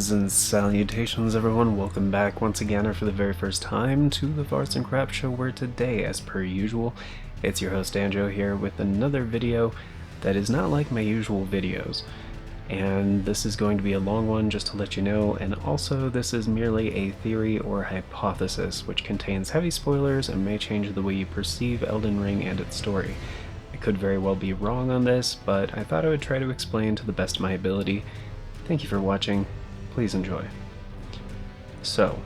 Greetings and salutations, everyone. Welcome back once again, or for the very first time, to the Farce and Crap Show, where today, as per usual, it's your host Anjo here with another video that is not like my usual videos. And this is going to be a long one, just to let you know, and also this is merely a theory or hypothesis, which contains heavy spoilers and may change the way you perceive Elden Ring and its story. I could very well be wrong on this, but I thought I would try to explain to the best of my ability. Thank you for watching. Please enjoy. So,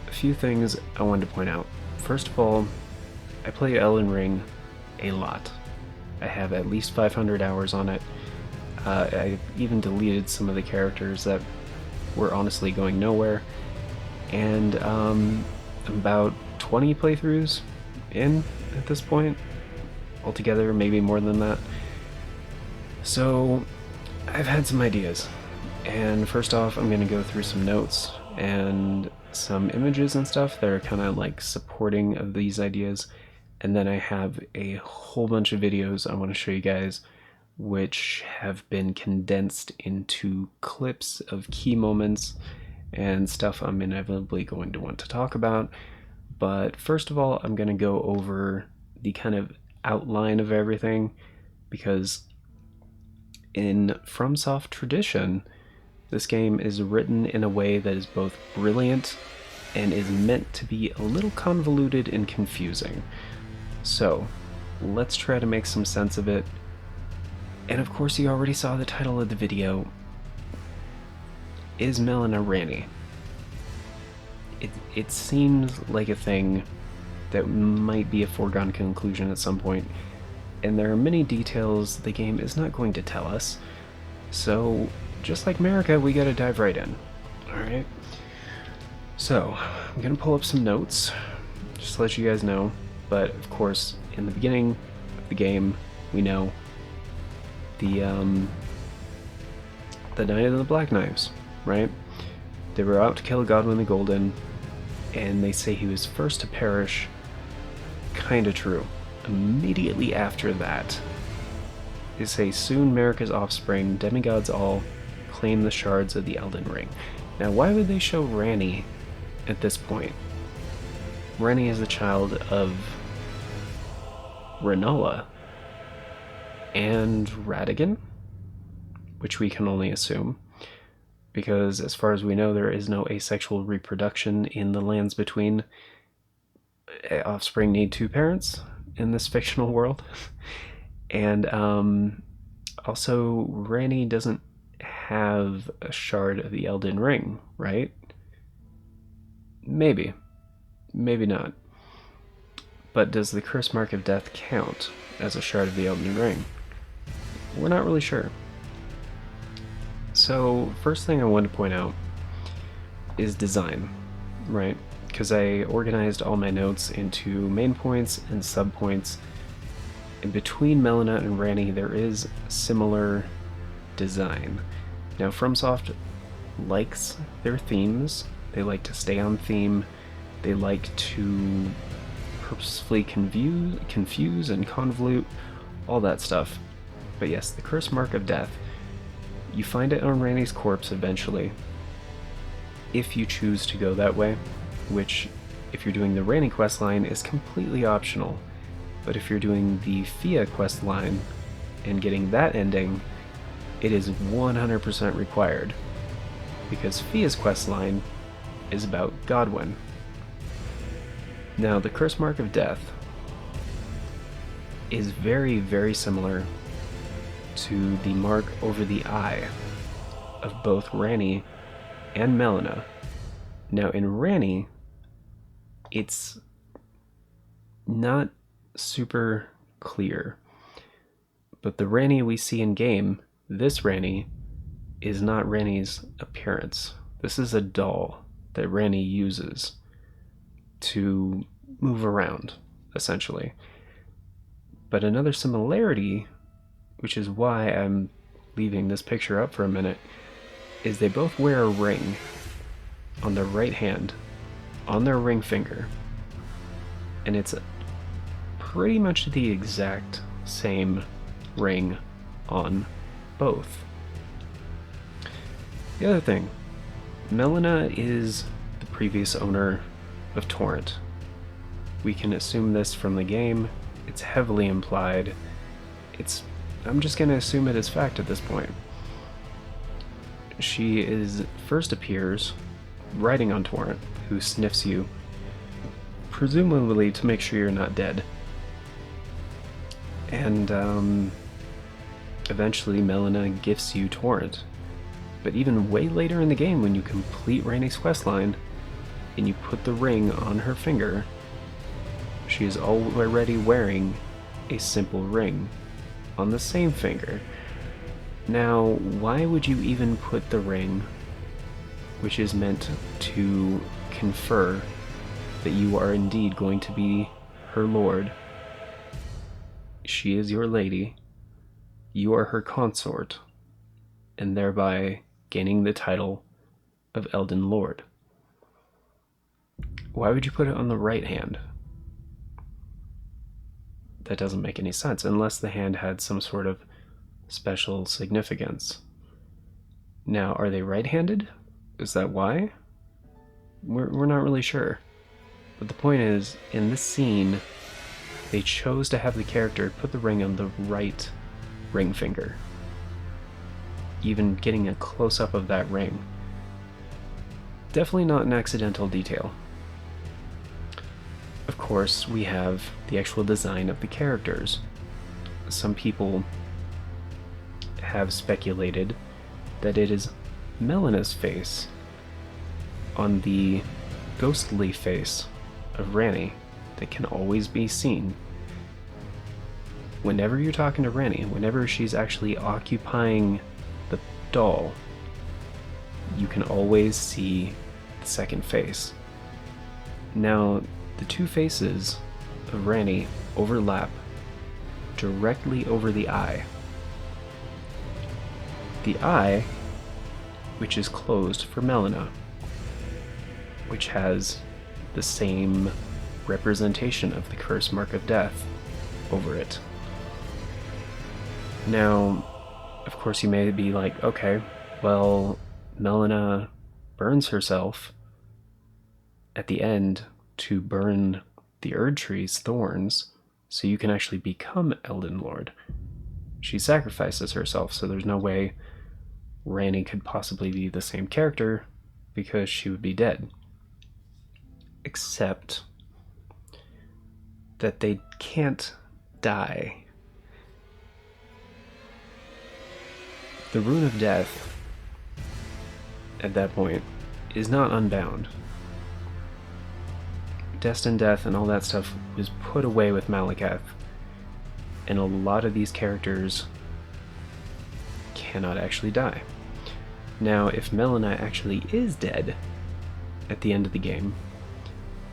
a few things I wanted to point out. First of all, I play Elden Ring a lot. I have at least 500 hours on it. I even deleted some of the characters that were honestly going nowhere. And I'm about 20 playthroughs in at this point. Altogether, maybe more than that. So, I've had some ideas. And first off, I'm going to go through some notes and some images and stuff that are kind of like supporting of these ideas. And then I have a whole bunch of videos I want to show you guys, which have been condensed into clips of key moments and stuff I'm inevitably going to want to talk about. But first of all, I'm going to go over the kind of outline of everything, because in FromSoft tradition, this game is written in a way that is both brilliant and is meant to be a little convoluted and confusing. So, let's try to make some sense of it. And of course, you already saw the title of the video. Is Melina Ranni? It seems like a thing that might be a foregone conclusion at some point, and there are many details the game is not going to tell us. So, just like America, we gotta dive right in. Alright? So, I'm gonna pull up some notes, just to let you guys know. But, of course, in the beginning of the game, we know the Knight of the Black Knives, right? They were out to kill Godwin the Golden, and they say he was first to perish. Kinda true. Immediately after that, they say soon America's offspring, demigods all, claim the shards of the Elden Ring. Now, why would they show Ranni at this point? Ranni is the child of Rennala and Radagon, which we can only assume, because as far as we know, there is no asexual reproduction in the lands between. Offspring need two parents in this fictional world. And also, Ranni doesn't have a shard of the Elden Ring, right? Maybe. Maybe not. But does the Curse Mark of Death count as a shard of the Elden Ring? We're not really sure. So, first thing I want to point out is design, right? Because I organized all my notes into main points and subpoints. And between Melina and Ranni, there is similar design. Now, FromSoft likes their themes. They like to stay on theme. They like to purposefully confuse and convolute, all that stuff. But yes, the Curse Mark of Death, you find it on Ranni's corpse eventually, if you choose to go that way, which, if you're doing the Ranni questline, is completely optional. But if you're doing the Fia questline and getting that ending, it is 100% required, because Fia's questline is about Godwin. Now, the Curse Mark of Death is very, very similar to the mark over the eye of both Ranni and Melina. Now, in Ranni, it's not super clear, but the Ranni we see in game, this Ranni, is not Ranni's appearance. This is a doll that Ranni uses to move around, essentially. But another similarity, which is why I'm leaving this picture up for a minute, is they both wear a ring on their right hand, on their ring finger, and it's pretty much the exact same ring on both. The other thing Melina is the previous owner of Torrent. We can assume this from the game. It's heavily implied. I'm just going to assume it is fact at this point. She first appears riding on Torrent, who sniffs you, presumably to make sure you're not dead. And eventually Melina gifts you Torrent. But even way later in the game, when you complete Ranni's questline and you put the ring on her finger, she is already wearing a simple ring on the same finger. Now, why would you even put the ring, which is meant to confer that you are indeed going to be her lord? She is your lady, you are her consort, and thereby gaining the title of Elden Lord. Why would you put it on the right hand? That doesn't make any sense, unless the hand had some sort of special significance. Now, are they right-handed? Is that why? We're not really sure. But the point is, in this scene, they chose to have the character put the ring on the right ring finger. Even getting a close-up of that ring. Definitely not an accidental detail. Of course, we have the actual design of the characters. Some people have speculated that it is Melina's face on the ghostly face of Ranni that can always be seen. Whenever you're talking to Ranni, whenever she's actually occupying the doll, you can always see the second face. Now, the two faces of Ranni overlap directly over the eye. The eye, which is closed for Melina, which has the same representation of the curse mark of death over it. Now, of course you may be like, okay, well, Melina burns herself at the end to burn the Erd Tree's thorns so you can actually become Elden Lord. She sacrifices herself, so there's no way Ranni could possibly be the same character because she would be dead. Except that they can't die. The Rune of Death, at that point, is not unbound. Destined Death and all that stuff was put away with Malekith, and a lot of these characters cannot actually die. Now, if Melina actually is dead at the end of the game,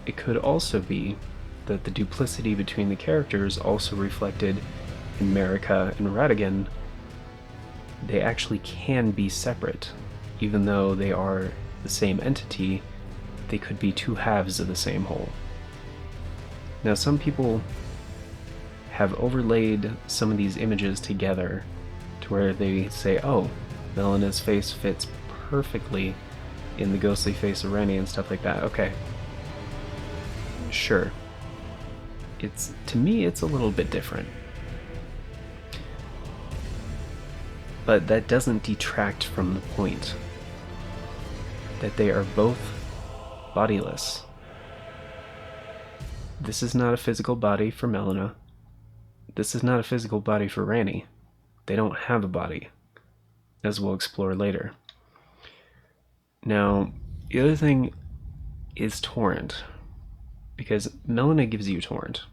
it could also be that the duplicity between the characters also reflected in Marika and Radagon. They actually can be separate, even though they are the same entity. They could be two halves of the same whole. Now, some people have overlaid some of these images together to where they say, oh, Melina's face fits perfectly in the ghostly face of Ranni and stuff like that. Okay. Sure. To me, it's a little bit different. But that doesn't detract from the point that they are both bodiless. This is not a physical body for Melina. This is not a physical body for Ranni. They don't have a body, as we'll explore later. Now, the other thing is Torrent, because Melina gives you Torrent,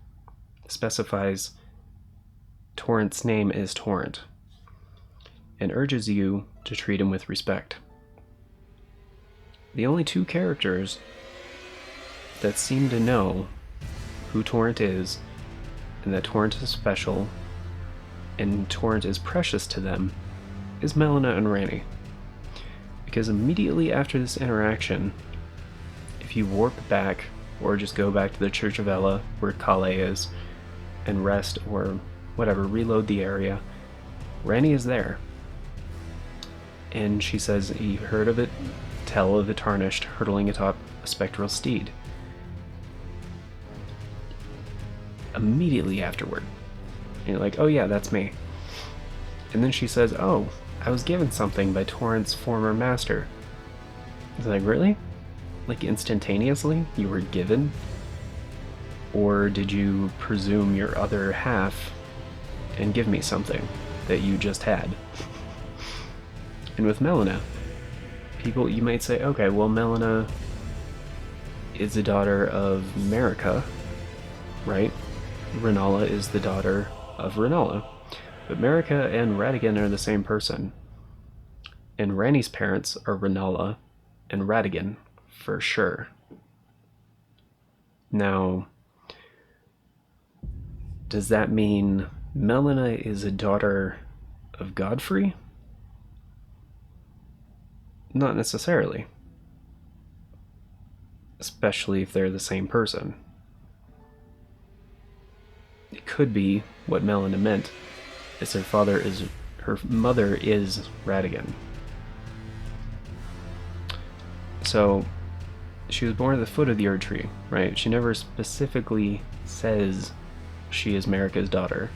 specifies Torrent's name is Torrent, and urges you to treat him with respect. The only two characters that seem to know who Torrent is, and that Torrent is special, and Torrent is precious to them, is Melina and Ranni. Because immediately after this interaction, if you warp back, or just go back to the Church of Ella, where Kale is, and rest, or whatever, reload the area, Ranni is there. And she says, you heard of it, tell of the Tarnished hurtling atop a spectral steed. Immediately afterward, and you're like, oh yeah, that's me. And then she says, oh, I was given something by Torrent's former master. It's like, really? Like instantaneously? You were given? Or did you presume your other half and give me something that you just had? And with Melina, people, you might say, okay, well, Melina is the daughter of Marika, right? Rennala is the daughter of Rennala. But Marika and Radagon are the same person. And Ranni's parents are Rennala and Radagon, for sure. Now, does that mean Melina is a daughter of Godfrey? Not necessarily. Especially if they're the same person. It could be what Melina meant is her mother is Radagon. So she was born at the foot of the Erd Tree, right? She never specifically says she is Marika's daughter,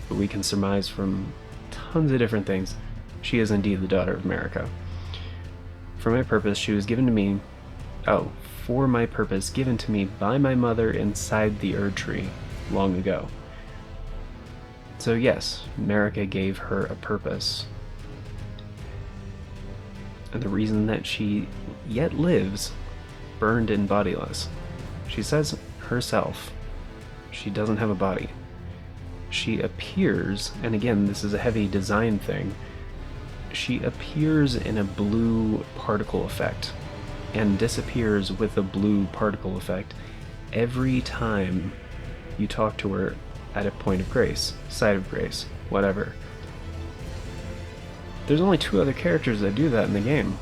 but we can surmise from tons of different things she is indeed the daughter of Marika. For my purpose, she was given to me. Oh, for my purpose, given to me by my mother inside the Erd Tree long ago. So yes, Marika gave her a purpose. And the reason that she yet lives, burned and bodiless. She says herself, she doesn't have a body. She appears, and again, this is a heavy design thing, she appears in a blue particle effect and disappears with a blue particle effect every time you talk to her at a point of grace, site of grace, whatever. There's only two other characters that do that in the game.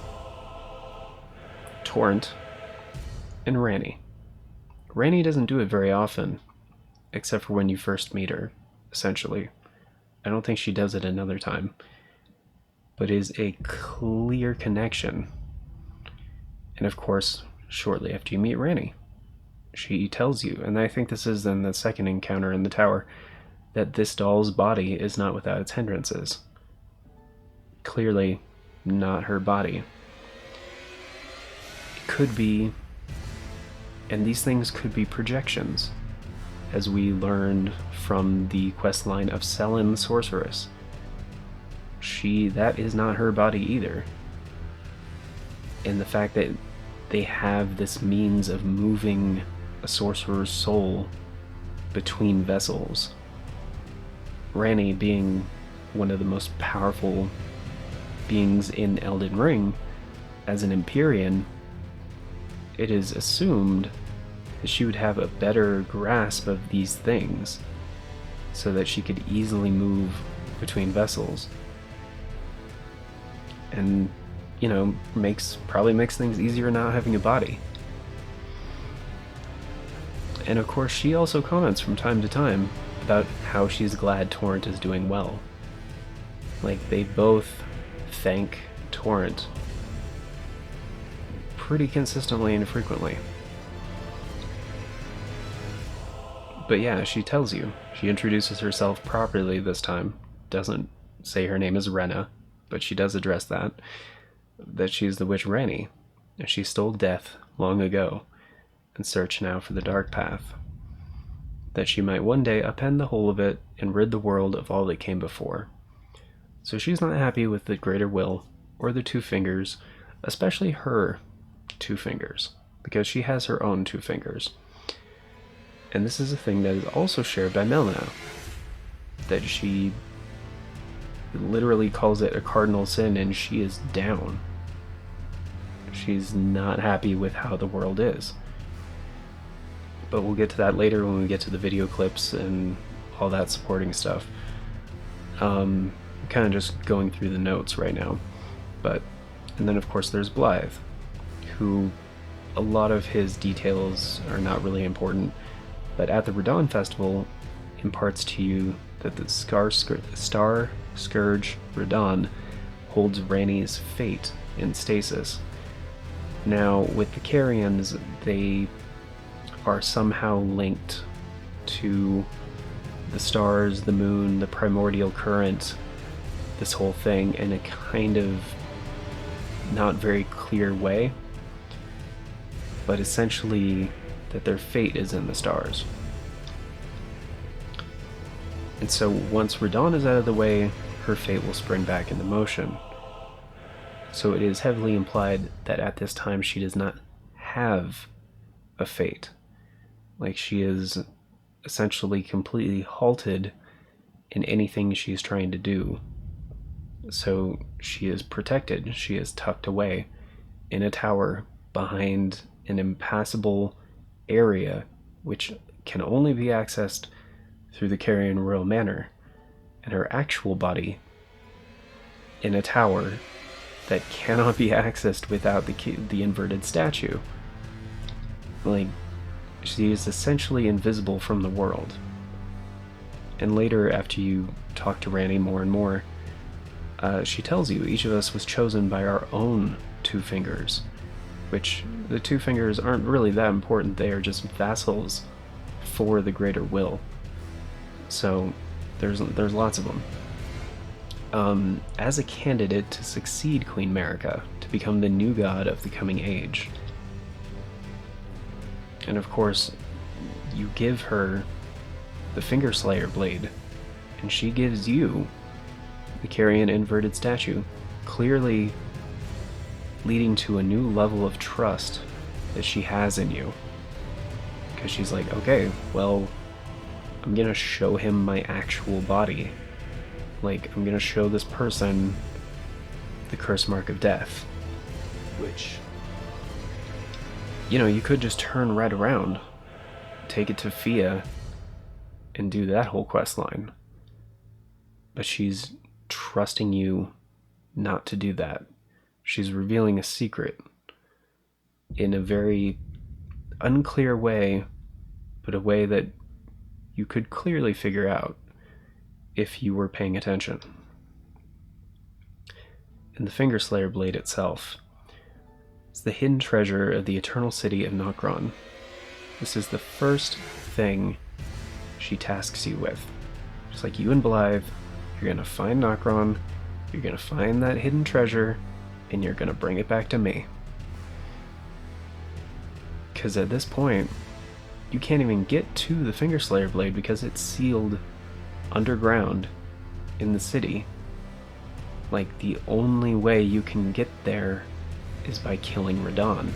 Torrent and Ranni. Ranni doesn't do it very often, except for when you first meet her, essentially. I don't think she does it another time. But is a clear connection. And of course, shortly after you meet Ranni, she tells you, and I think this is then the second encounter in the tower, that this doll's body is not without its hindrances. Clearly not her body. It could be, and these things could be projections, as we learned from the questline of Selen the Sorceress. That is not her body either. And the fact that they have this means of moving a sorcerer's soul between vessels. Ranni being one of the most powerful beings in Elden Ring, as an Empyrean, it is assumed that she would have a better grasp of these things, so that she could easily move between vessels. And, you know, probably makes things easier not having a body. And of course, she also comments from time to time about how she's glad Torrent is doing well. Like, they both thank Torrent pretty consistently and frequently. But yeah, she tells you. She introduces herself properly this time. Doesn't say her name is Renna, but she does address that she's the witch Ranni, and she stole death long ago, and search now for the dark path, that she might one day upend the whole of it and rid the world of all that came before. So she's not happy with the greater will, or the two fingers, especially her two fingers, because she has her own two fingers. And this is a thing that is also shared by Melina, that she literally calls it a cardinal sin, and she is down. She's not happy with how the world is. But we'll get to that later when we get to the video clips and all that supporting stuff. I'm kind of just going through the notes right now. And then of course there's Blythe, who a lot of his details are not really important, but at the Radon Festival imparts to you that the Star Scourge Radon holds Ranni's fate in stasis, Now, with the Carians, they are somehow linked to the stars, the moon, the primordial current, this whole thing in a kind of not very clear way, but essentially that their fate is in the stars. And so once Radahn is out of the way, her fate will spring back into motion. So it is heavily implied that at this time she does not have a fate. Like, she is essentially completely halted in anything she's trying to do. So she is protected. She is tucked away in a tower behind an impassable area which can only be accessed through the Carian royal manor, and her actual body in a tower that cannot be accessed without the inverted statue. Like, she is essentially invisible from the world. And later, after you talk to Ranni more and more, she tells you each of us was chosen by our own two fingers, which the two fingers aren't really that important. They are just vassals for the greater will. So there's lots of them. As a candidate to succeed Queen Marika, to become the new god of the coming age. And of course, you give her the Finger Slayer blade, and she gives you the Carian inverted statue, clearly leading to a new level of trust that she has in you. Because she's like, okay, well, I'm gonna show him my actual body. Like, I'm gonna show this person the curse mark of death. Which, you know, you could just turn right around, take it to Fia, and do that whole quest line. But she's trusting you not to do that. She's revealing a secret in a very unclear way, but a way that you could clearly figure out if you were paying attention. And the Finger Slayer blade itself is the hidden treasure of the eternal city of Nokron. This is the first thing she tasks you with. Just like you and Blythe, you're gonna find Nokron, you're gonna find that hidden treasure, and you're gonna bring it back to me. Because at this point, you can't even get to the Finger Slayer blade because it's sealed underground in the city. Like, the only way you can get there is by killing Radahn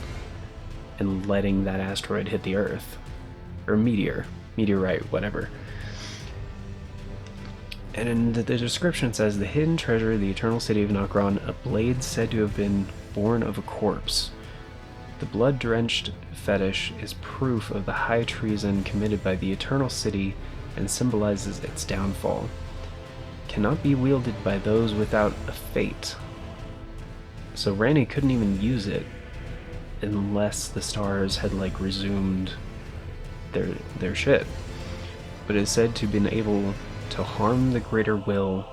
and letting that asteroid hit the Earth. Or meteorite, whatever. And in the description says, the hidden treasure of the eternal city of Nokron, a blade said to have been born of a corpse. The blood-drenched fetish is proof of the high treason committed by the eternal city and symbolizes its downfall. Cannot be wielded by those without a fate. So Ranni couldn't even use it unless the stars had, like, resumed their shit. But it is said to have been able to harm the greater will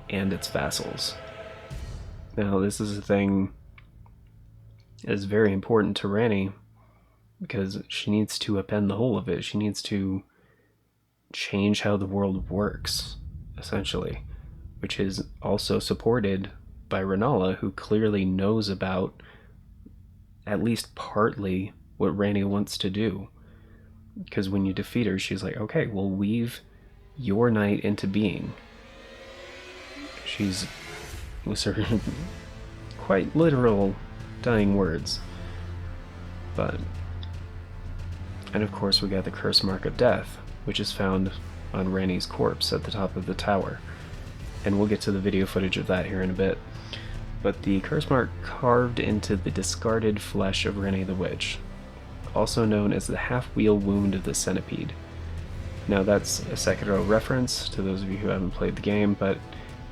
and its vassals. Now, this is a thing that is very important to Ranni, because she needs to upend the whole of it. She needs to change how the world works, essentially, which is also supported by Rennala, who clearly knows about at least partly what Ranni wants to do. Because when you defeat her, she's like, okay, we'll weave your night into being. She's, with her quite literal dying words. But, and of course we got the curse mark of death, which is found on Ranni's corpse at the top of the tower. And we'll get to the video footage of that here in a bit. But the curse mark carved into the discarded flesh of Ranni the Witch, also known as the half-wheel wound of the centipede. Now that's a Sekiro reference to those of you who haven't played the game, but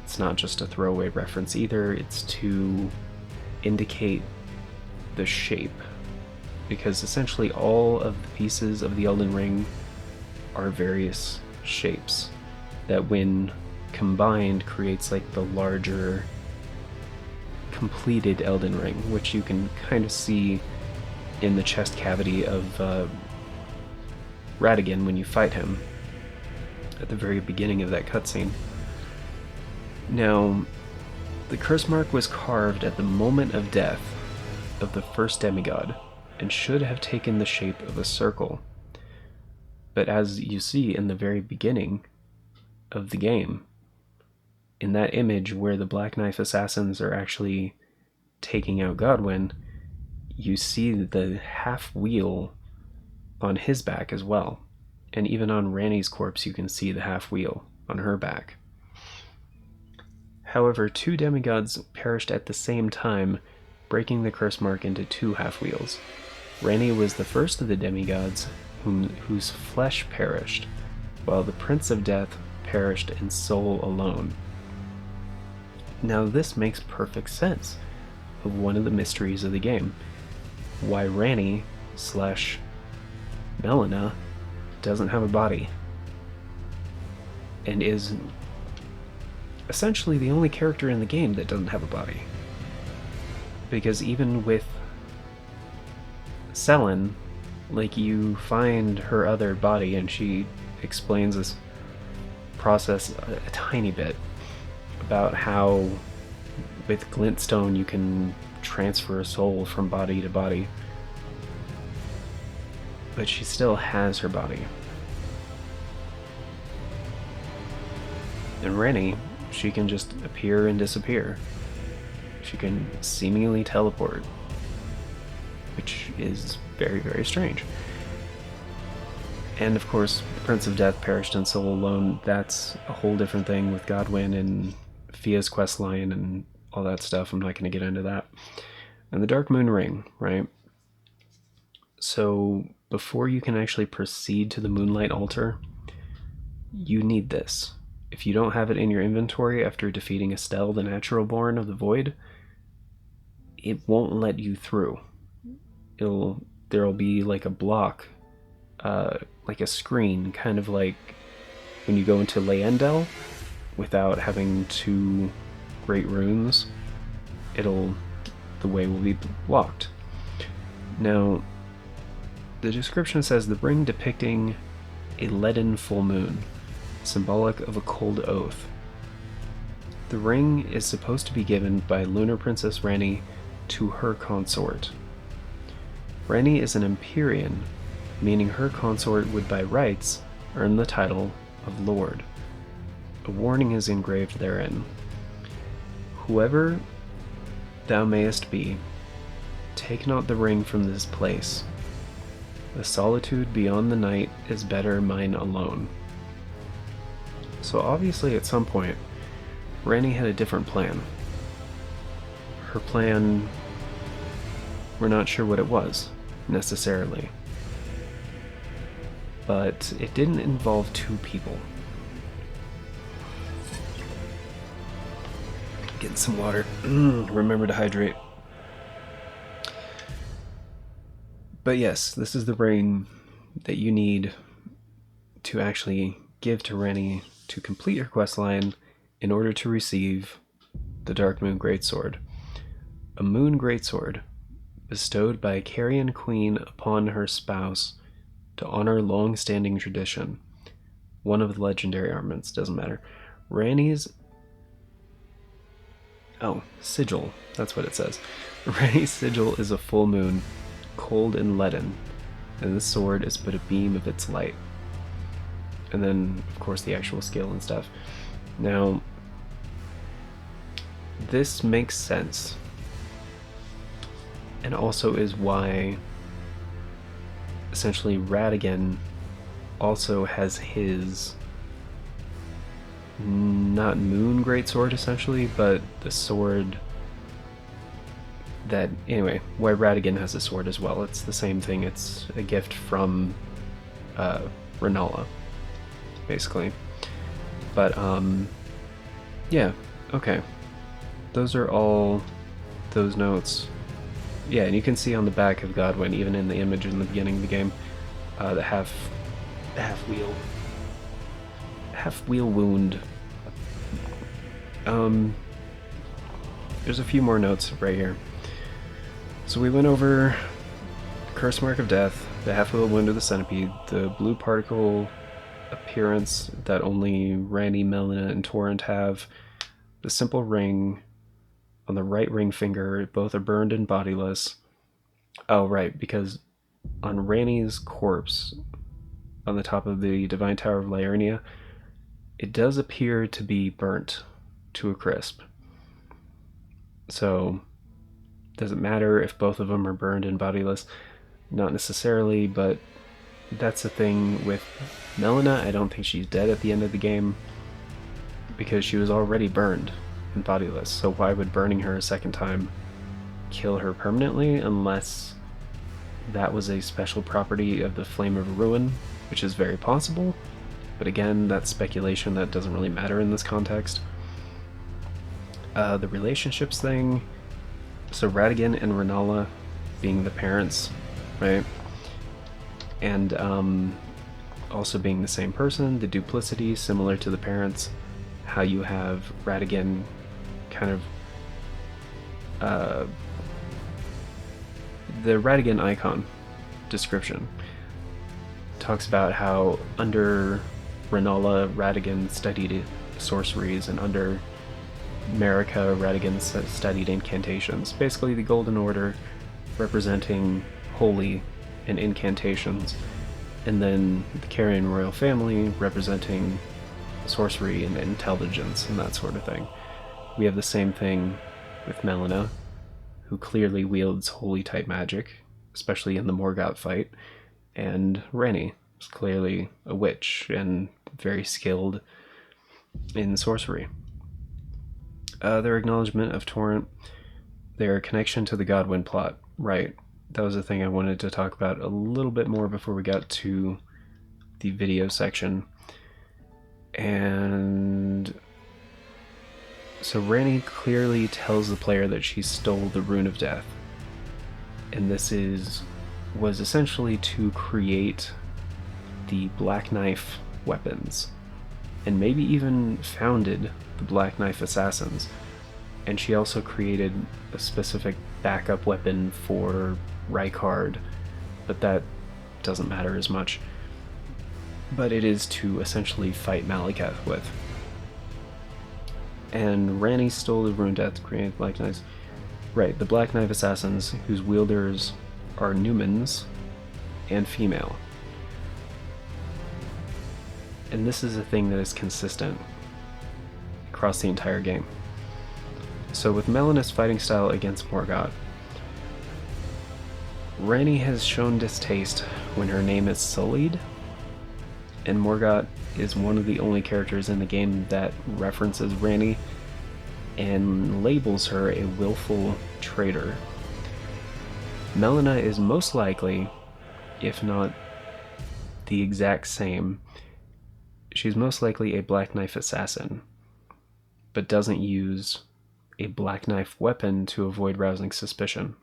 it's not just a throwaway reference either, it's to indicate the shape. Because essentially all of the pieces of the Elden Ring are various shapes that when combined creates like the larger completed Elden Ring, which you can kind of see in the chest cavity of Radigan when you fight him at the very beginning of that cutscene. Now, the curse mark was carved at the moment of death of the first demigod and should have taken the shape of a circle. But as you see in the very beginning of the game, in that image where the Black Knife assassins are actually taking out Godwyn, you see the half wheel on his back as well. And even on Ranni's corpse you can see the half wheel on her back. However, 2 demigods perished at the same time, breaking the curse mark into 2 half wheels. Ranni was the first of the demigods whose flesh perished, while the Prince of Death perished in soul alone. Now this makes perfect sense of one of the mysteries of the game. Why Ranni / Melina doesn't have a body and is essentially the only character in the game that doesn't have a body. Because even with Selen, like, you find her other body and she explains this process a tiny bit about how with glintstone you can transfer a soul from body to body, but she still has her body. And Ranni, she can just appear and disappear. She can seemingly teleport, which is very, very strange. And of course, the Prince of Death perished in soul alone. That's a whole different thing with Godwyn and Fia's questline and all that stuff. I'm not going to get into that. And the Dark Moon Ring, right? So before you can actually proceed to the Moonlight Altar, you need this. If you don't have it in your inventory after defeating Estelle, the Natural Born of the Void, it won't let you through. There'll be like a block, like a screen, kind of like when you go into Leyendel without having 2 great runes. The way will be blocked. Now, the description says the ring depicting a leaden full moon, symbolic of a cold oath. The ring is supposed to be given by Lunar Princess Ranni to her consort. Ranni is an Empyrean, meaning her consort would by rights earn the title of Lord. A warning is engraved therein. Whoever thou mayest be, take not the ring from this place. The solitude beyond the night is better mine alone. So obviously at some point, Ranni had a different plan. Her plan, we're not sure what it was, necessarily. But it didn't involve 2 people. Getting some water. Remember to hydrate. But yes, this is the ring that you need to actually give to Ranni to complete her questline in order to receive the Dark Moon Greatsword. A moon greatsword bestowed by a Carian queen upon her spouse to honor long-standing tradition. One of the legendary armaments, doesn't matter. Ranni's sigil, that's what it says. Ranni's sigil is a full moon, cold and leaden, and this sword is but a beam of its light. And then, of course, the actual skill and stuff. Now, this makes sense, and also is why essentially Radigan also has his not moon greatsword essentially, but the sword that, anyway, why Radigan has a sword as well. It's the same thing. It's a gift from Renala, basically. But yeah, okay. Those are all those notes. Yeah, and you can see on the back of Godwyn, even in the image in the beginning of the game, the half wheel wound. There's a few more notes right here. So we went over Curse Mark of Death, the half of the Wound of the Centipede, the blue particle appearance that only Ranni, Melina, and Torrent have, the simple ring on the right ring finger, both are burned and bodiless. Oh, right, because on Ranni's corpse, on the top of the Divine Tower of Liurnia, it does appear to be burnt to a crisp. So, does it matter if both of them are burned and bodiless? Not necessarily, but that's the thing with Melina. I don't think she's dead at the end of the game because she was already burned and bodiless. So why would burning her a second time kill her permanently, unless that was a special property of the Flame of Ruin, which is very possible. But again, that's speculation that doesn't really matter in this context. The relationships thing, so Radagon and Rennala being the parents, right? And also being the same person, the duplicity similar to the parents, how you have Radagon kind of the Radagon icon description talks about how under Rennala, Radagon studied sorceries, and under Marika, Radagon studied incantations. Basically the Golden Order representing holy and incantations, and then the Carrion royal family representing sorcery and intelligence and that sort of thing. We have the same thing with Melina, who clearly wields holy type magic, especially in the Morgott fight, and Ranni is clearly a witch and very skilled in sorcery. Their acknowledgement of Torrent, their connection to the Godwyn plot, right? That was the thing I wanted to talk about a little bit more before we got to the video section. And so Ranni clearly tells the player that she stole the Rune of Death, and this was essentially to create the Black Knife weapons, and maybe even founded the Black Knife Assassins. And she also created a specific backup weapon for Rykard, but that doesn't matter as much. But it is to essentially fight Malekith with. And Ranni stole the Rune of Death to create Black Knives. Right, the Black Knife Assassins, whose wielders are Numens and female. And this is a thing that is consistent across the entire game. So with Melina's fighting style against Morgott, Ranni has shown distaste when her name is sullied, and Morgott is one of the only characters in the game that references Ranni and labels her a willful traitor. Melina is most likely, if not the exact same, she's most likely a Black Knife assassin, but doesn't use a Black Knife weapon to avoid rousing suspicion.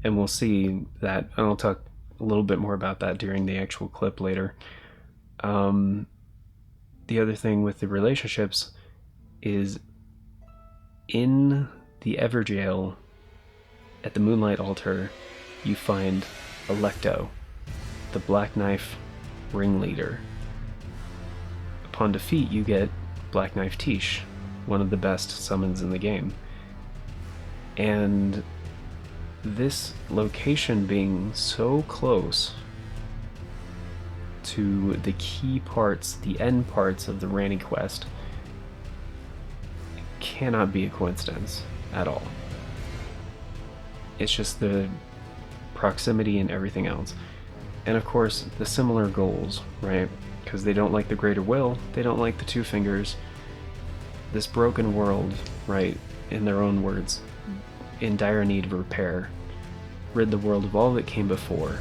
And we'll see that, and I'll talk a little bit more about that during the actual clip later. The other thing with the relationships is in the Everjail at the Moonlight Altar, you find Alecto, the Black Knife ringleader. Upon defeat, you get Black Knife Tish, one of the best summons in the game. And this location being so close to the key parts, the end parts of the Ranni quest, cannot be a coincidence at all. It's just the proximity and everything else. And of course, the similar goals, right? Because they don't like the Greater Will, they don't like the Two Fingers. This broken world, right, in their own words, in dire need of repair. Rid the world of all that came before.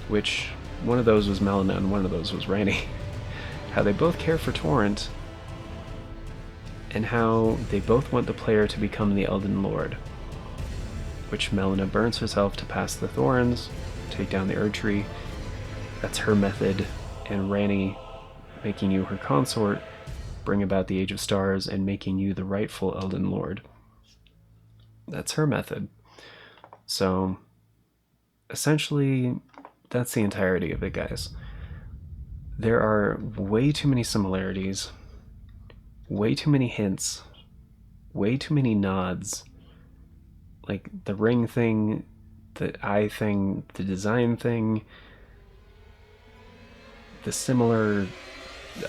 Which, one of those was Melina and one of those was Ranni. How they both care for Torrent, and how they both want the player to become the Elden Lord. Which Melina burns herself to pass the thorns, take down the Erdtree. That's her method, and Ranni, making you her consort, bring about the Age of Stars and making you the rightful Elden Lord. That's her method. So essentially, that's the entirety of it, guys. There are way too many similarities, way too many hints, way too many nods. Like the ring thing, the eye thing, the design thing, the similar,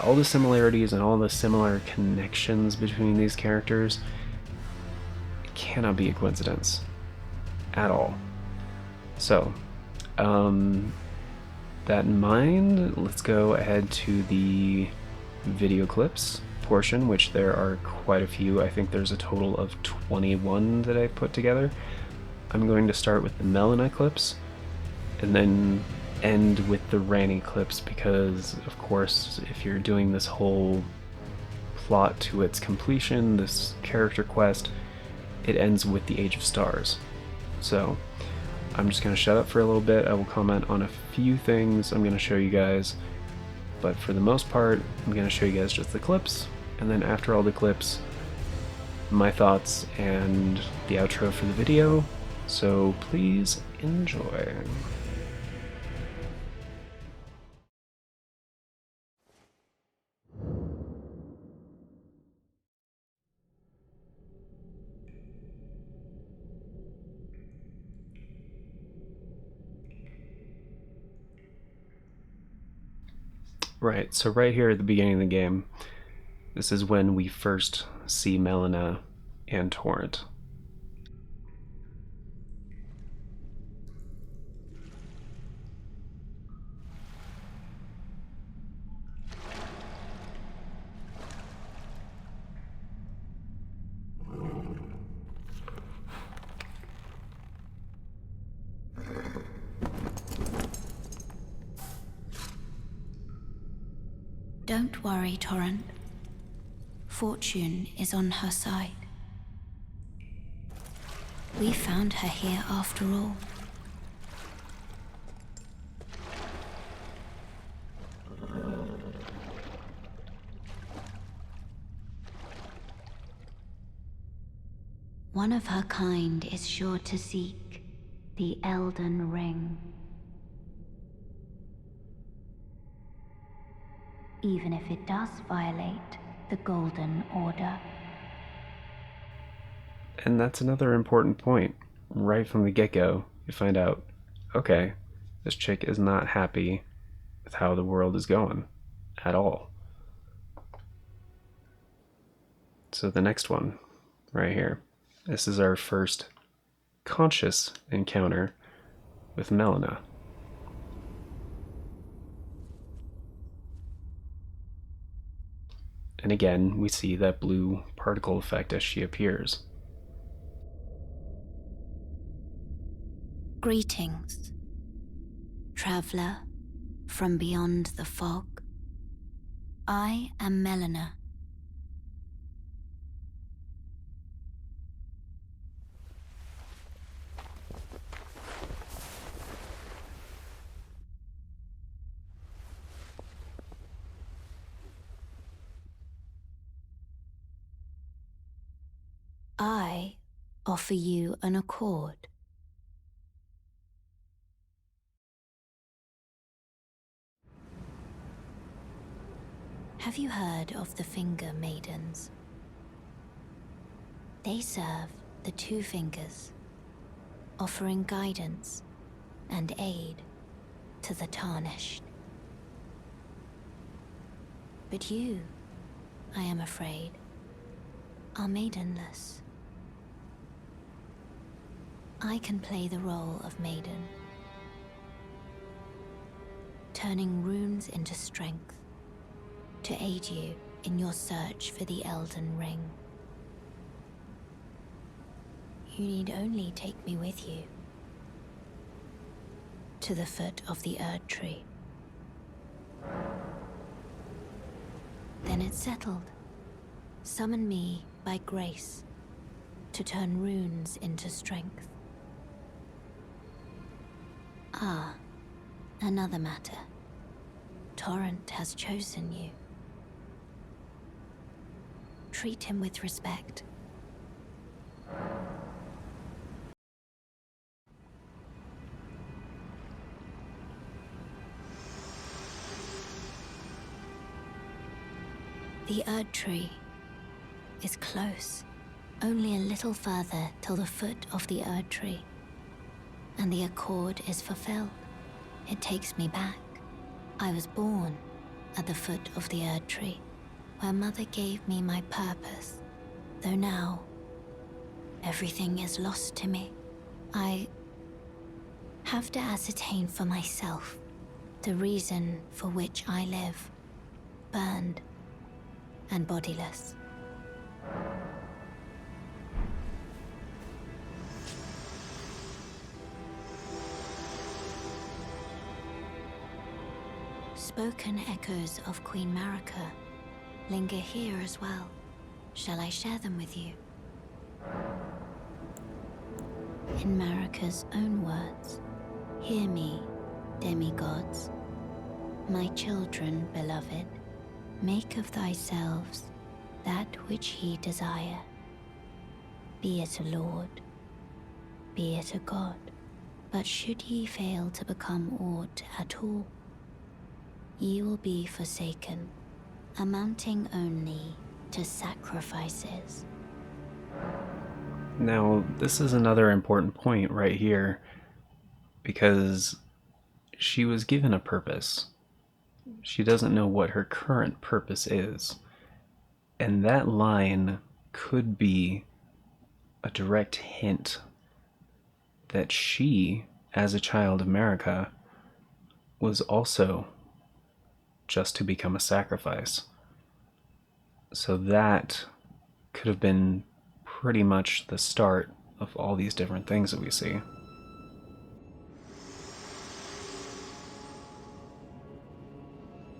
all the similarities and all the similar connections between these characters, it cannot be a coincidence at all. So, that in mind, let's go ahead to the video clips portion, which there are quite a few. I think there's a total of 21 that I put together. I'm going to start with the Melina clips and then end with the Ranni clips because, of course, if you're doing this whole plot to its completion, this character quest, it ends with the Age of Stars. So I'm just going to shut up for a little bit. I will comment on a few things I'm going to show you guys, but for the most part, I'm going to show you guys just the clips, and then after all the clips, my thoughts and the outro for the video, so please enjoy. Right, so right here at the beginning of the game, this is when we first see Melina and Torrent. Don't worry, Torrent. Fortune is on her side. We found her here after all. One of her kind is sure to seek the Elden Ring. Even if it does violate the Golden Order. And that's another important point. Right from the get-go, you find out, okay, this chick is not happy with how the world is going at all. So the next one, right here, this is our first conscious encounter with Melina. And again, we see that blue particle effect as she appears. Greetings, traveler from beyond the fog. I am Melina. I offer you an accord. Have you heard of the Finger Maidens? They serve the Two Fingers, offering guidance and aid to the tarnished. But you, I am afraid, are maidenless. I can play the role of maiden, turning runes into strength to aid you in your search for the Elden Ring. You need only take me with you to the foot of the Erd Tree. Then it's settled. Summon me by grace to turn runes into strength. Ah, another matter. Torrent has chosen you. Treat him with respect. The Erd Tree is close, only a little further till the foot of the Erd Tree. And the accord is fulfilled. It takes me back. I was born at the foot of the Erd Tree, where Mother gave me my purpose. Though now, everything is lost to me. I have to ascertain for myself the reason for which I live, burned and bodiless. Spoken echoes of Queen Marika linger here as well. Shall I share them with you? In Marika's own words, hear me, demigods. My children, beloved, make of thyselves that which ye desire. Be it a lord, be it a god, but should ye fail to become aught at all, ye will be forsaken, amounting only to sacrifices. Now, this is another important point right here, because she was given a purpose. She doesn't know what her current purpose is. And that line could be a direct hint that she, as a child of Marika, was also just to become a sacrifice. So that could have been pretty much the start of all these different things that we see.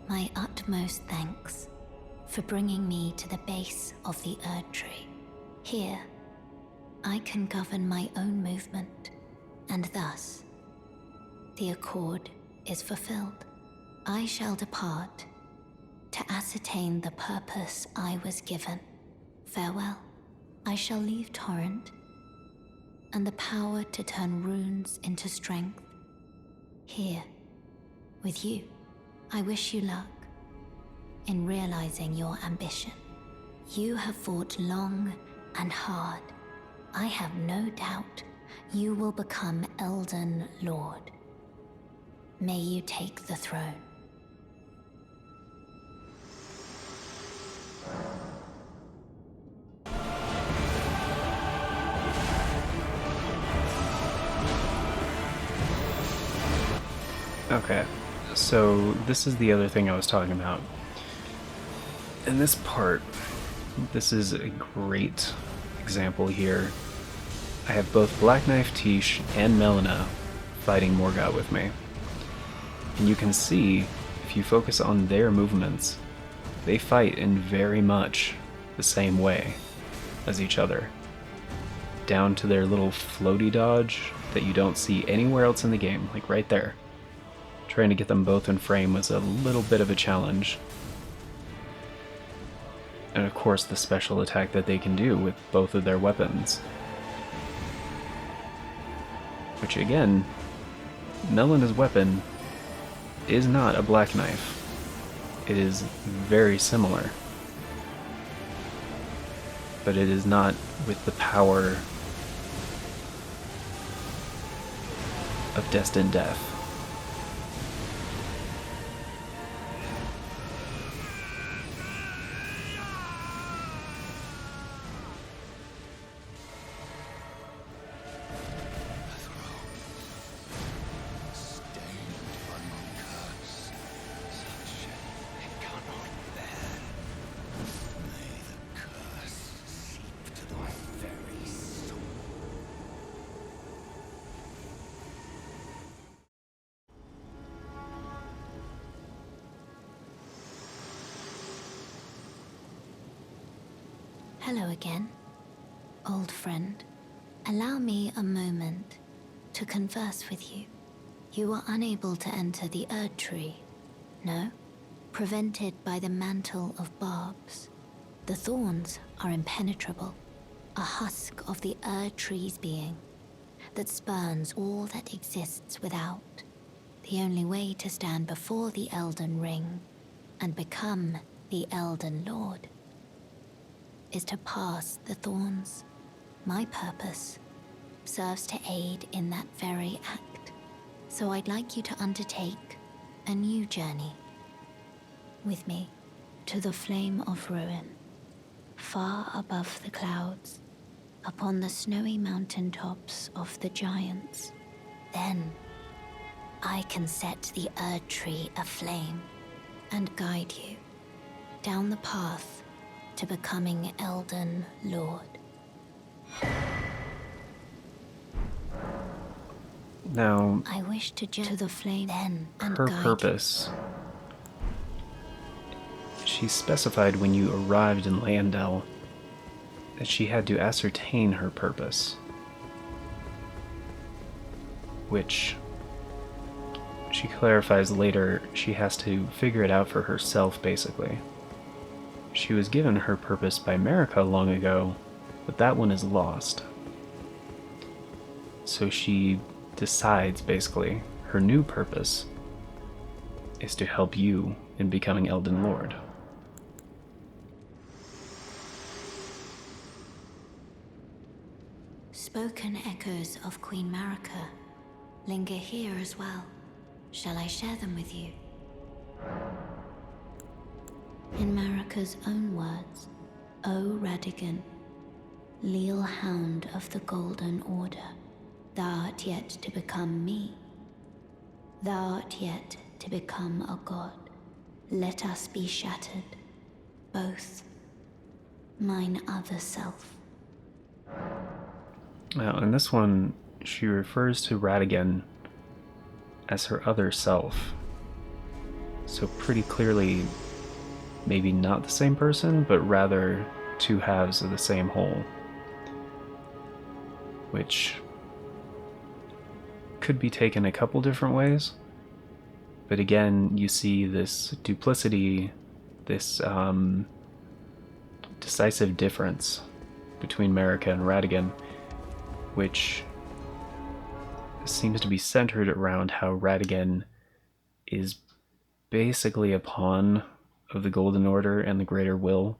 My utmost thanks for bringing me to the base of the Erd Tree. Here, I can govern my own movement, and thus, the accord is fulfilled. I shall depart to ascertain the purpose I was given. Farewell. I shall leave Torrent and the power to turn runes into strength. Here, with you, I wish you luck in realizing your ambition. You have fought long and hard. I have no doubt you will become Elden Lord. May you take the throne. Okay, so this is the other thing I was talking about. In this part, this is a great example here. I have both Black Knife Tish and Melina fighting Morgoth with me. And you can see, if you focus on their movements, they fight in very much the same way as each other. Down to their little floaty dodge that you don't see anywhere else in the game, like right there. Trying to get them both in frame was a little bit of a challenge. And of course the special attack that they can do with both of their weapons. Which again, Melina's weapon is not a black knife. It is very similar. But it is not with the power of destined death. Hello again, old friend. Allow me a moment to converse with you. You are unable to enter the Erd Tree, no? Prevented by the mantle of barbs. The thorns are impenetrable, a husk of the Erd Tree's being that spurns all that exists without. The only way to stand before the Elden Ring and become the Elden Lord, is to pass the thorns. My purpose serves to aid in that very act. So I'd like you to undertake a new journey with me to the Flame of Ruin, far above the clouds, upon the snowy mountaintops of the giants. Then I can set the Erd Tree aflame and guide you down the path to becoming Elden Lord. Now, I wish to the flame then and her guide purpose. She specified when you arrived in Landel that she had to ascertain her purpose, which she clarifies later she has to figure it out for herself, basically. She was given her purpose by Marika long ago, but that one is lost. So she decides, basically, her new purpose is to help you in becoming Elden Lord. Spoken echoes of Queen Marika linger here as well. Shall I share them with you? In Marika's own words, O Radigan, leal hound of the Golden Order, thou art yet to become me. Thou art yet to become a god. Let us be shattered, both. Mine other self. Now, in this one, she refers to Radigan as her other self. So pretty clearly, maybe not the same person, but rather two halves of the same whole. Which could be taken a couple different ways. But again, you see this duplicity, this decisive difference between Marika and Radigan, which seems to be centered around how Radigan is basically a pawn of the Golden Order and the Greater Will,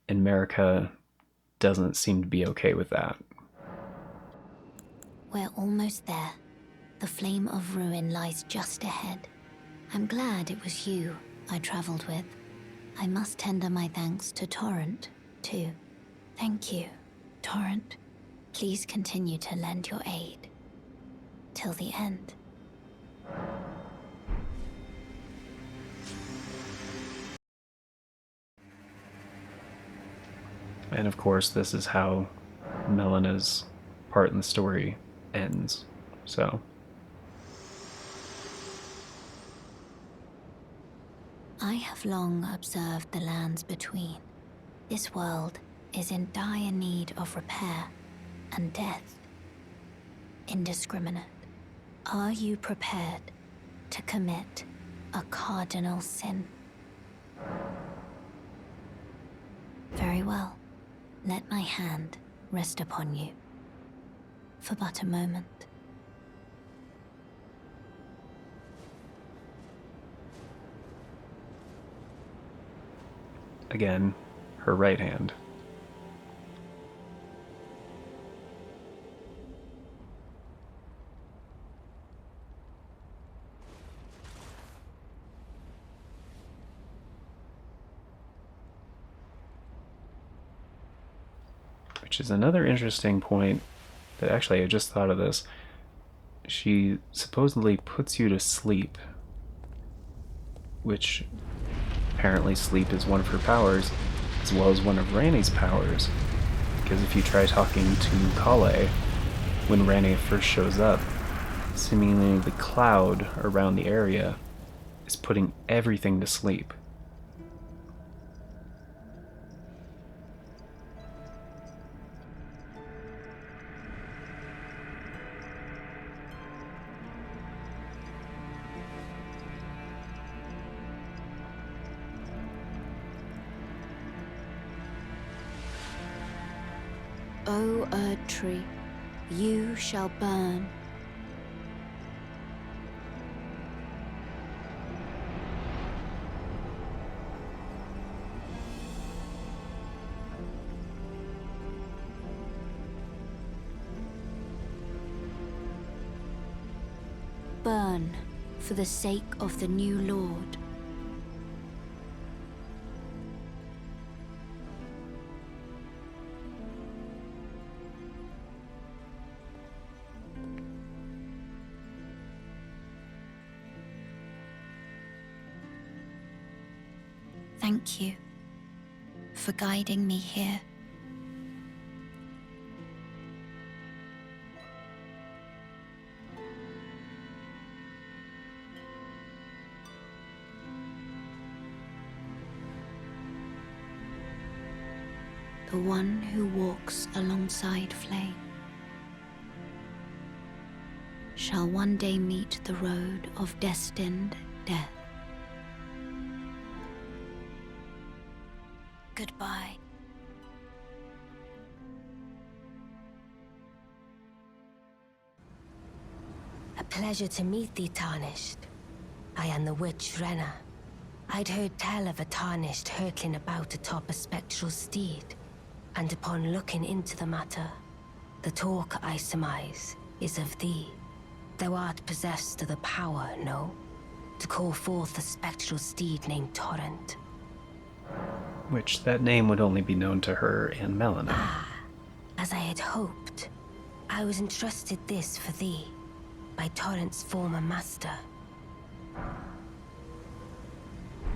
and Marika doesn't seem to be okay with that. We're almost there. The Flame of Ruin lies just ahead. I'm glad it was you I traveled with. I must tender my thanks to Torrent, too. Thank you, Torrent. Please continue to lend your aid. Till the end. And of course, this is how Melina's part in the story ends. So, I have long observed the lands between. This world is in dire need of repair and death. Indiscriminate. Are you prepared to commit a cardinal sin? Very well. Let my hand rest upon you. For but a moment. again, her right hand. Which is another interesting point that actually I just thought of this. She supposedly puts you to sleep, which apparently sleep is one of her powers, as well as one of Ranni's powers. Because if you try talking to Kale, when Ranni first shows up, seemingly the cloud around the area is putting everything to sleep. O Erd Tree, you shall burn. burn for the sake of the new Lord. Thank you for guiding me here. The one who walks alongside flame shall one day meet the road of destined death. Goodbye. A pleasure to meet thee, Tarnished. I am the witch Ranni. I'd heard tell of a Tarnished hurtling about atop a spectral steed, and upon looking into the matter, the talk I surmise is of thee. Thou art possessed of the power, no? To call forth a spectral steed named Torrent. Which that name would only be known to her and Melina. Ah, as I had hoped. I was entrusted this for thee, by Torrent's former master.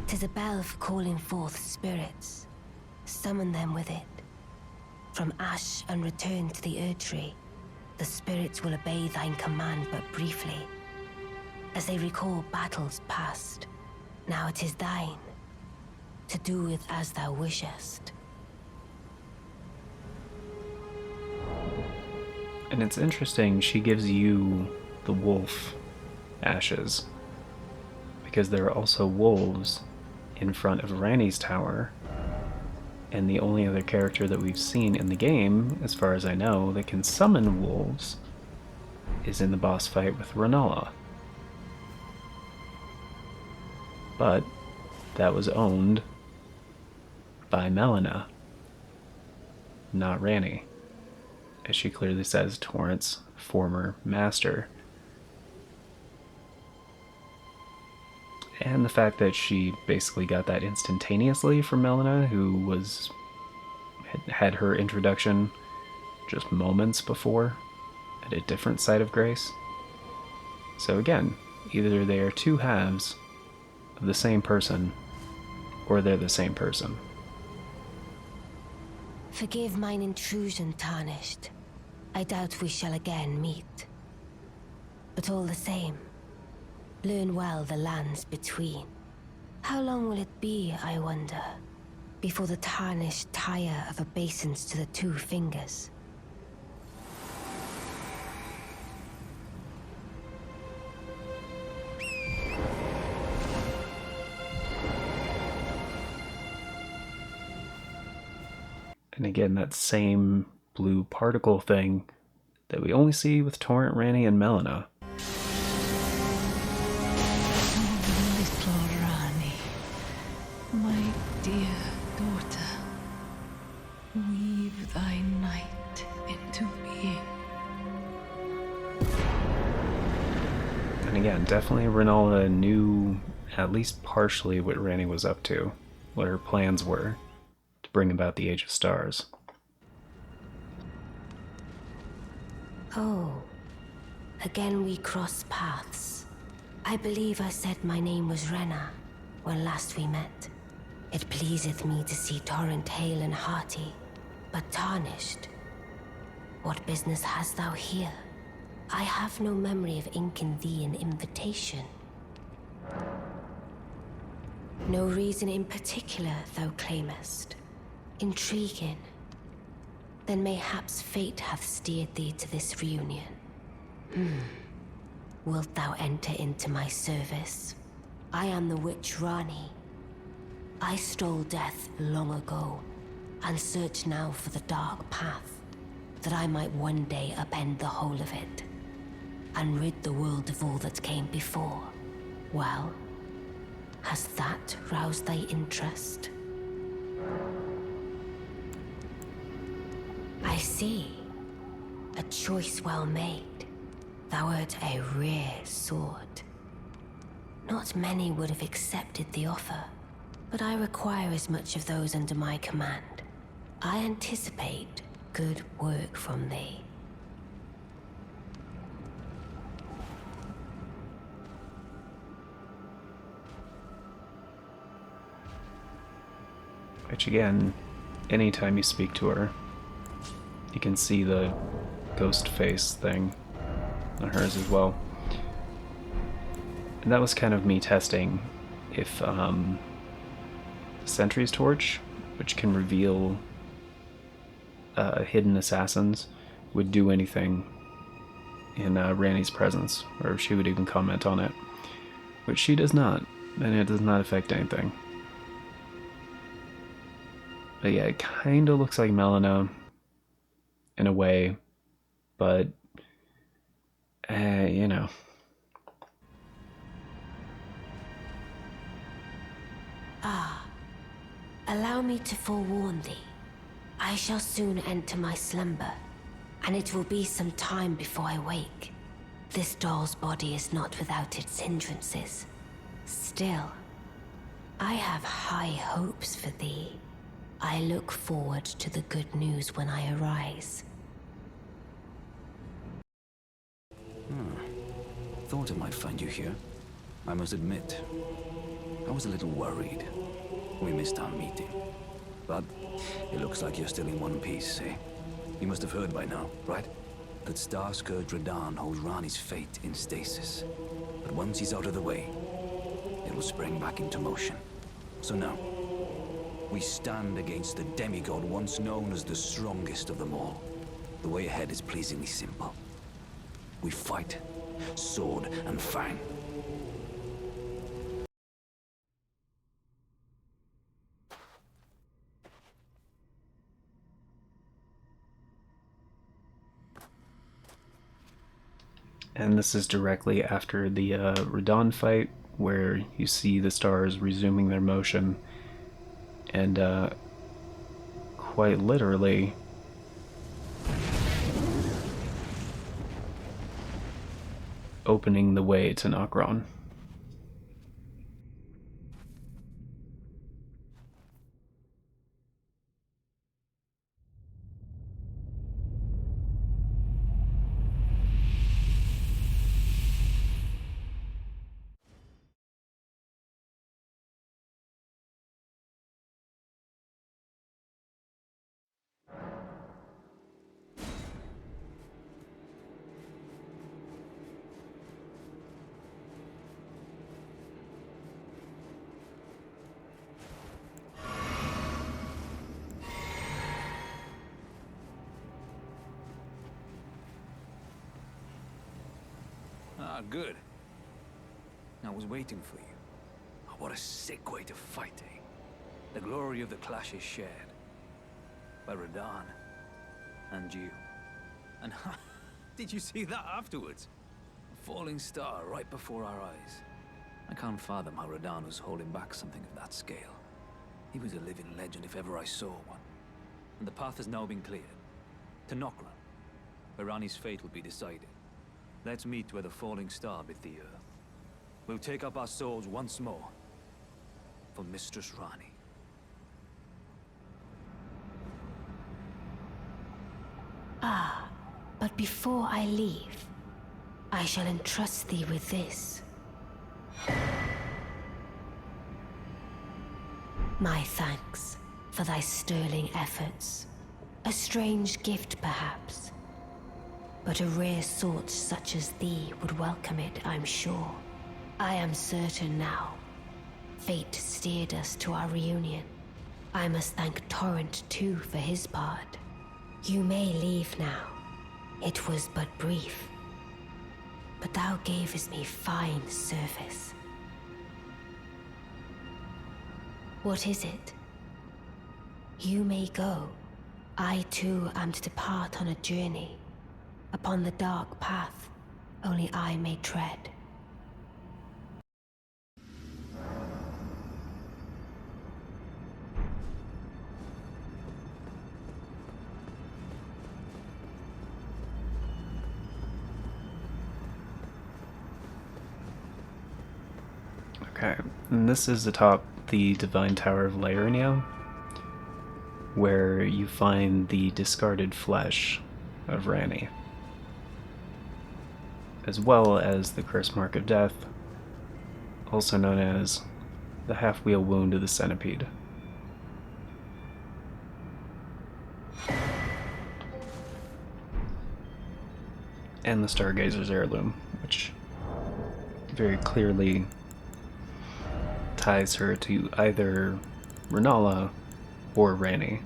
'Tis a bell for calling forth spirits. Summon them with it. From ash and return to the Erdtree, the spirits will obey thine command but briefly, as they recall battles past. Now it is thine, to do with as thou wishest. And it's interesting, she gives you the wolf ashes, because there are also wolves in front of Ranni's tower, and the only other character that we've seen in the game, as far as I know, that can summon wolves is in the boss fight with Ranni. But that was owned by Melina, not Ranni, as she clearly says, Torrent's former master. And the fact that she basically got that instantaneously from Melina, who had her introduction just moments before at a different site of grace. So again, either they are two halves of the same person, or they're the same person. Forgive mine intrusion, Tarnished. I doubt we shall again meet. But all the same, learn well the lands between. How long will it be, I wonder, before the Tarnished tire of obeisance to the two fingers? And again, that same blue particle thing that we only see with Torrent, Ranni, and Melina. Little Ranni, my dear daughter, weave thy night into being. And again, definitely Rinalda knew at least partially what Ranni was up to, what her plans were to bring about the Age of Stars. Oh, again we cross paths. I believe I said my name was Ranni when last we met. It pleaseth me to see Torrent hale and hearty, but Tarnished. What business hast thou here? I have no memory of inking thee an invitation. No reason in particular thou claimest. Intriguing. Then mayhaps fate hath steered thee to this reunion. Wilt thou enter into my service? I am the witch Ranni. I stole death long ago, and search now for the dark path, that I might one day upend the whole of it, and rid the world of all that came before. Well, has that roused thy interest? I see. A choice well made. Thou art a rare sword. Not many would have accepted the offer, but I require as much of those under my command. I anticipate good work from thee. Which again, anytime you speak to her, you can see the ghost face thing on hers as well. And that was kind of me testing if Sentry's Torch, which can reveal hidden assassins, would do anything in Ranni's presence, or if she would even comment on it. Which she does not, and it does not affect anything. But yeah, it kind of looks like Melina in a way, but, you know. Allow me to forewarn thee. I shall soon enter my slumber, and it will be some time before I wake. This doll's body is not without its hindrances. Still, I have high hopes for thee. I look forward to the good news when I arise. Thought I might find you here. I must admit, I was a little worried. We missed our meeting. But it looks like you're still in one piece, eh? You must have heard by now, right? That Star-Scourge Radahn holds Ranni's fate in stasis. But once he's out of the way, it will spring back into motion. So now, we stand against the demigod once known as the strongest of them all. The way ahead is pleasingly simple. We fight, sword and fang. And this is directly after the Radahn fight, where you see the stars resuming their motion, and quite literally opening the way to Nokron. Ah, good. I was waiting for you. Oh, what a sick way to fight, eh? The glory of the clash is shared. By Radahn. And you. And did you see that afterwards? A falling star right before our eyes. I can't fathom how Radahn was holding back something of that scale. He was a living legend if ever I saw one. And the path has now been cleared. To Nokron, where Ranni's fate will be decided. Let's meet where the falling star bit the earth. We'll take up our swords once more. For Mistress Ranni. But before I leave, I shall entrust thee with this. My thanks for thy sterling efforts. A strange gift, perhaps. But a rare sword such as thee would welcome it, I'm sure. I am certain now. Fate steered us to our reunion. I must thank Torrent too for his part. You may leave now. It was but brief. But thou gavest me fine service. What is it? You may go. I too am to depart on a journey. Upon the dark path, only I may tread. Okay, and this is atop the Divine Tower of Laernio, where you find the discarded flesh of Ranni, as well as the Curse Mark of Death, also known as the half-wheel wound of the centipede. And the Stargazer's heirloom, which very clearly ties her to either Renala or Ranni.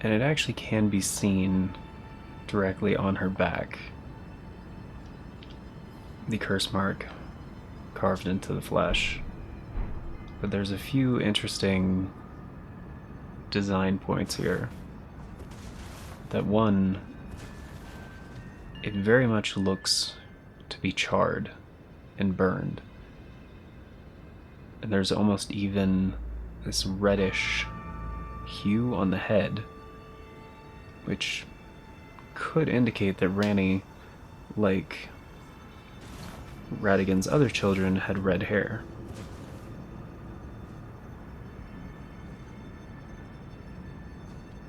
And it actually can be seen directly on her back. The curse mark carved into the flesh. But there's a few interesting design points here. That one, it very much looks to be charred and burned. And there's almost even this reddish hue on the head, which could indicate that Ranni, like Radigan's other children, had red hair.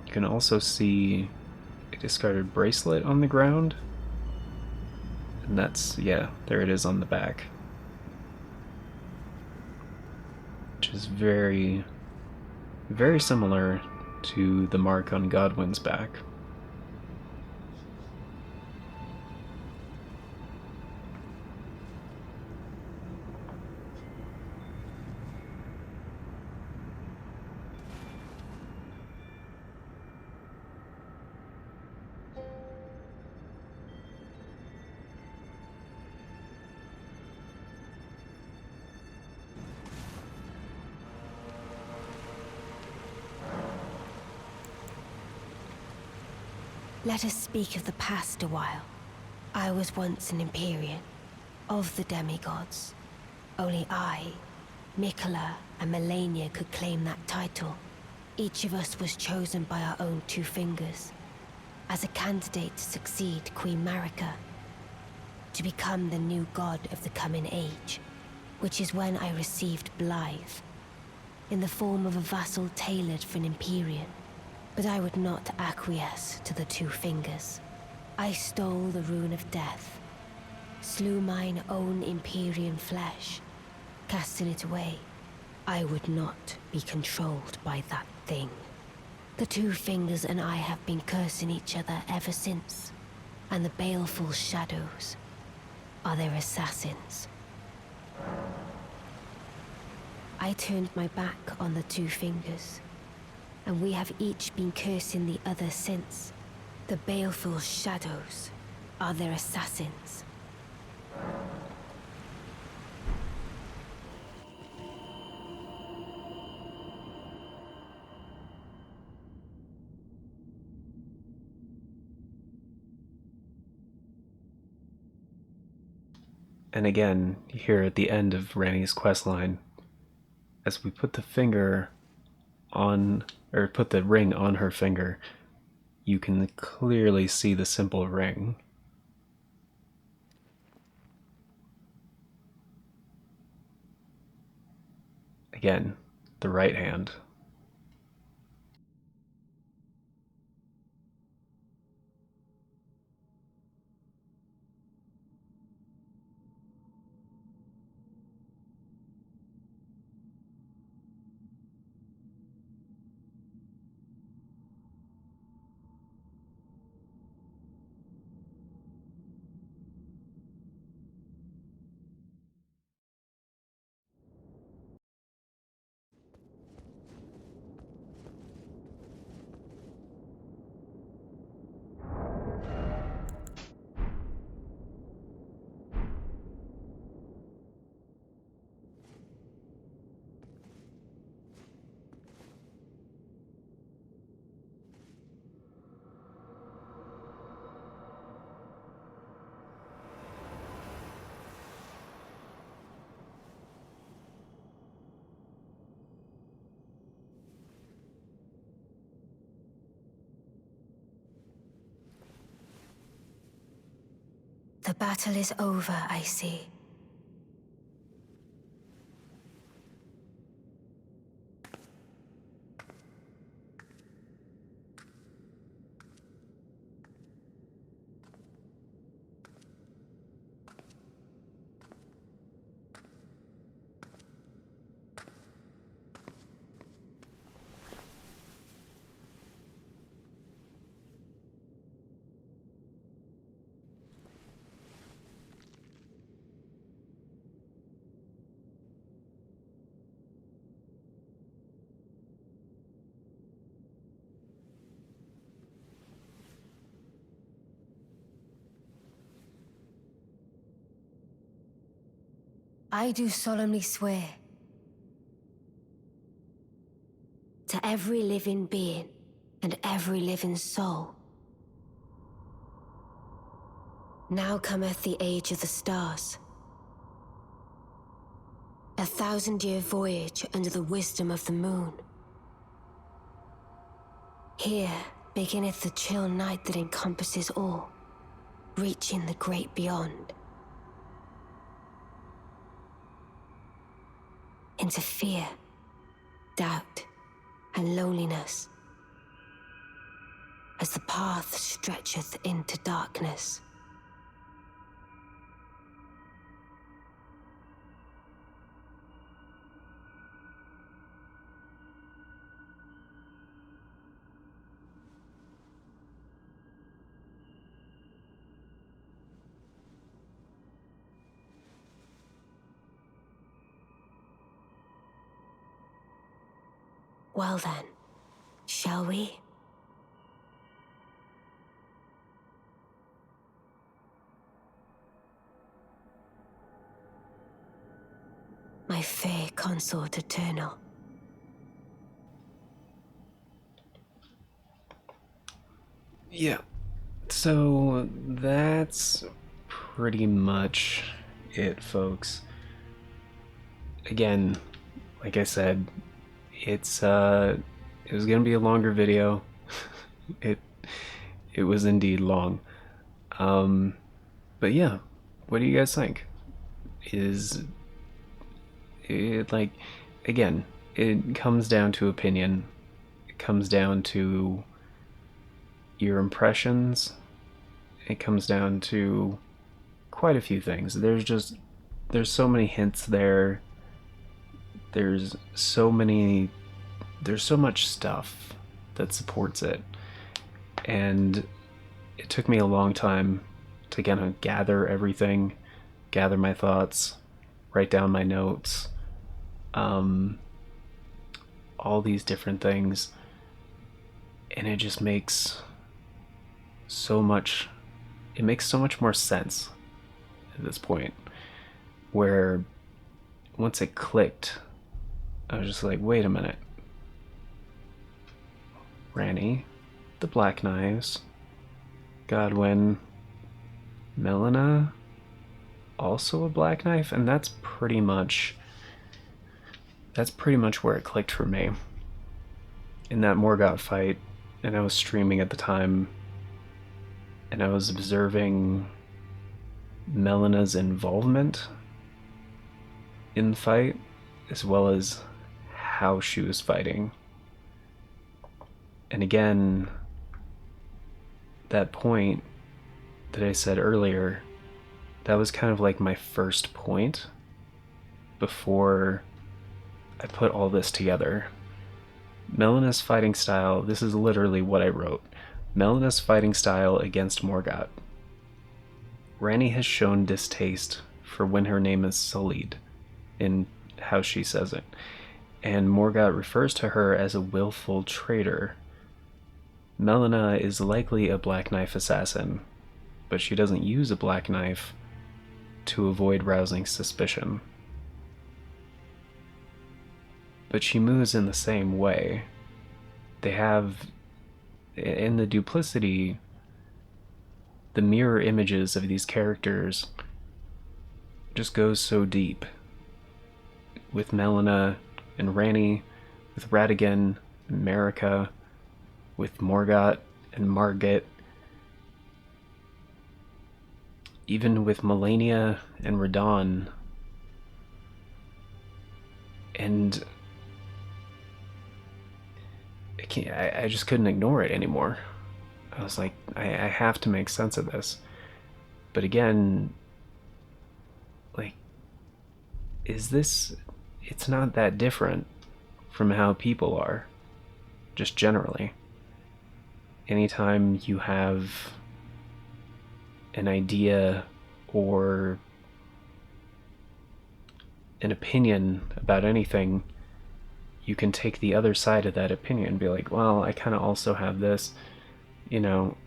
You can also see a discarded bracelet on the ground, and that's, yeah, there it is on the back. Which is very, very similar to the mark on Godwin's back. Let us speak of the past a while. I was once an Empyrean, of the demigods. Only I, Mikola, and Melina could claim that title. Each of us was chosen by our own two fingers, as a candidate to succeed Queen Marika, to become the new god of the coming age, which is when I received Blythe, in the form of a vassal tailored for an Empyrean. But I would not acquiesce to the two fingers. I stole the rune of death, slew mine own Empyrean flesh, casting it away. I would not be controlled by that thing. The two fingers and I have been cursing each other ever since, and the baleful shadows are their assassins. I turned my back on the two fingers, and we have each been cursing the other since. The baleful shadows are their assassins. And again, here at the end of Ranni's questline, as we put the finger on, or put the ring on her finger, you can clearly see the simple ring. Again, the right hand. The battle is over, I see. I do solemnly swear to every living being and every living soul. Now cometh the age of the stars. 1,000-year voyage under the wisdom of the moon. Here beginneth the chill night that encompasses all, reaching the great beyond. Into fear, doubt, and loneliness, as the path stretcheth into darkness. Well then, shall we? My fair consort eternal. Yeah, so that's pretty much it, folks. Again, like I said, it was gonna be a longer video. it was indeed long. But yeah, what do you guys think? Is it, like, again, it comes down to opinion. It comes down to your impressions. It comes down to quite a few things. There's so many hints there. There's so much stuff that supports it, and it took me a long time to kind of gather everything, gather my thoughts, write down my notes, all these different things, and it just makes so much more sense at this point, where once it clicked, I was just like, wait a minute. Ranni, the Black Knives, Godwyn, Melina, also a Black Knife, and that's pretty much where it clicked for me. In that Morgott fight, and I was streaming at the time, and I was observing Melina's involvement in the fight, as well as how she was fighting. And again, that point that I said earlier, that was kind of like my first point before I put all this together. Melina's fighting style, this is literally what I wrote. Melina's fighting style against Morgott. Ranni has shown distaste for when her name is sullied in how she says it, and Morgott refers to her as a willful traitor. Melina is likely a Black Knife assassin, but she doesn't use a Black Knife to avoid rousing suspicion. But she moves in the same way. They have, in the duplicity, the mirror images of these characters just goes so deep. With Melina and Ranni, with Ratigan and Marika, with Morgott and Margit. even with Melina and Radon, and I just couldn't ignore it anymore. I was like, I have to make sense of this. But again, like, is this... It's not that different from how people are, just generally. Anytime you have an idea or an opinion about anything, you can take the other side of that opinion and be like, well, I kind of also have this, you know,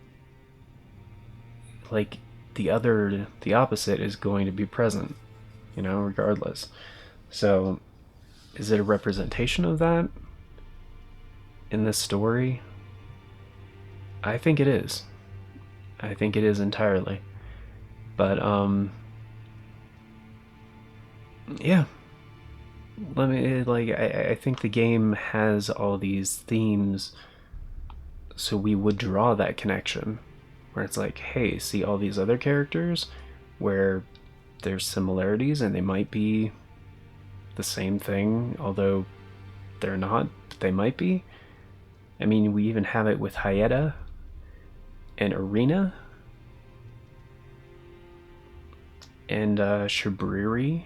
like the opposite is going to be present, you know, regardless. So, is it a representation of that in this story? I think it is. I think it is entirely. But, yeah. Let me, like, I think the game has all these themes, so we would draw that connection. Where it's like, hey, see all these other characters where there's similarities and they might be the same thing, although they're not, but they might be. I mean, we even have it with Hyetta and Arena and Shabriri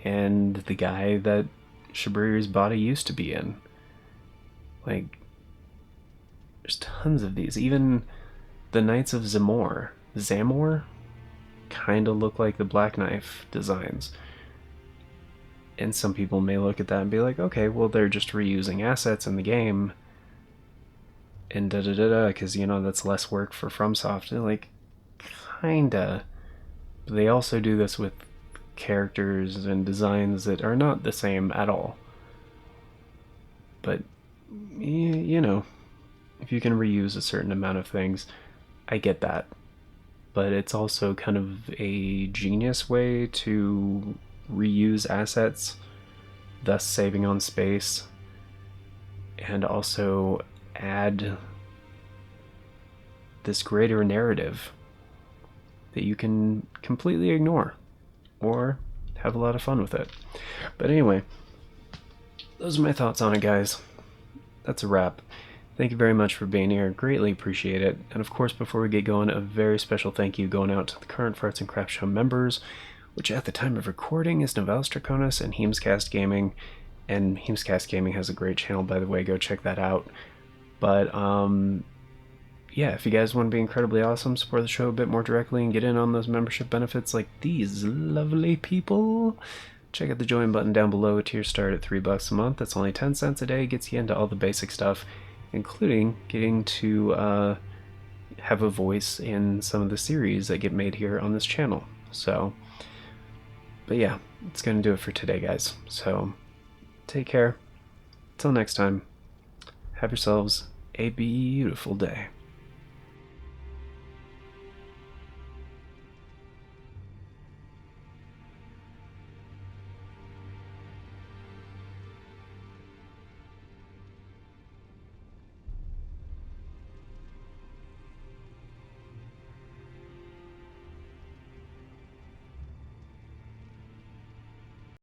and the guy that Shabriri's body used to be in. Like, there's tons of these. Even the Knights of Zamor kind of look like the Black Knife designs. And some people may look at that and be like, okay, well, they're just reusing assets in the game. And da-da-da-da, because, you know, that's less work for FromSoft. And like, kinda. But they also do this with characters and designs that are not the same at all. But, you know, if you can reuse a certain amount of things, I get that. But it's also kind of a genius way to reuse assets, thus saving on space, and also add this greater narrative that you can completely ignore or have a lot of fun with it. But anyway, those are my thoughts on it, guys. That's a wrap. Thank you very much for being here. Greatly appreciate it. And of course, before we get going, a very special thank you going out to the current Farts and Crap Show members, which at the time of recording is Novalis Draconis and Heemscast Gaming. And Heemscast Gaming has a great channel, by the way. Go check that out. But, yeah, if you guys want to be incredibly awesome, support the show a bit more directly and get in on those membership benefits like these lovely people, check out the join button down below. A tier start at $3 a month. That's only 10 cents a day. Gets you into all the basic stuff, including getting to have a voice in some of the series that get made here on this channel. So, but yeah, it's going to do it for today, guys. So, take care. Till next time, have yourselves a beautiful day.